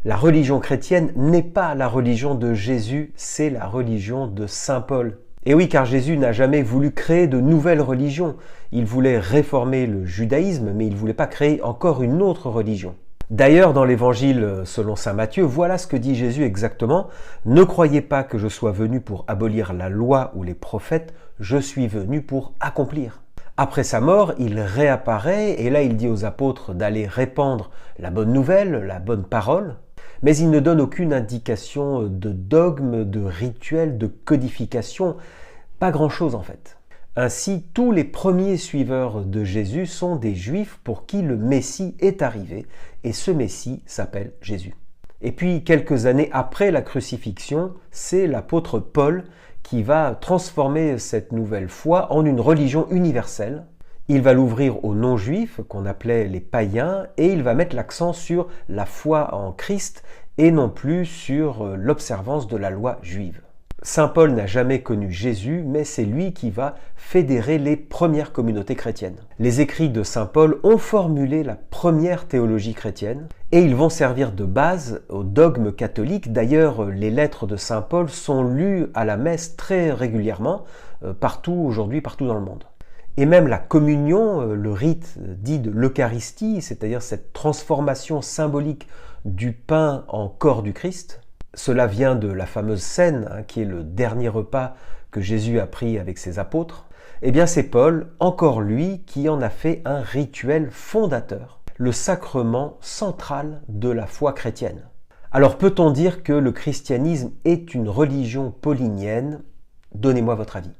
La religion chrétienne n'est pas la religion de Jésus, c'est la religion de saint Paul. Et oui, car Jésus n'a jamais voulu créer de nouvelles religions. Il voulait réformer le judaïsme, mais il ne voulait pas créer encore une autre religion. D'ailleurs, dans l'évangile selon saint Matthieu, voilà ce que dit Jésus exactement. « Ne croyez pas que je sois venu pour abolir la loi ou les prophètes, je suis venu pour accomplir. » Après sa mort, il réapparaît et là il dit aux apôtres d'aller répandre la bonne nouvelle, la bonne parole, mais il ne donne aucune indication de dogme, de rituel, de codification, pas grand-chose en fait. Ainsi, tous les premiers suiveurs de Jésus sont des Juifs pour qui le Messie est arrivé, et ce Messie s'appelle Jésus. Et puis, quelques années après la crucifixion, c'est l'apôtre Paul qui va transformer cette nouvelle foi en une religion universelle. Il va l'ouvrir aux non-juifs, qu'on appelait les païens, et il va mettre l'accent sur la foi en Christ et non plus sur l'observance de la loi juive. Saint Paul n'a jamais connu Jésus, mais c'est lui qui va fédérer les premières communautés chrétiennes. Les écrits de Saint Paul ont formulé la première théologie chrétienne et ils vont servir de base au dogme catholique. D'ailleurs, les lettres de Saint Paul sont lues à la messe très régulièrement, partout aujourd'hui, partout dans le monde. Et même la communion, le rite dit de l'Eucharistie, c'est-à-dire cette transformation symbolique du pain en corps du Christ, cela vient de la fameuse scène, qui est le dernier repas que Jésus a pris avec ses apôtres. Eh bien, c'est Paul, encore lui, qui en a fait un rituel fondateur, le sacrement central de la foi chrétienne. Alors, peut-on dire que le christianisme est une religion paulinienne? Donnez-moi votre avis.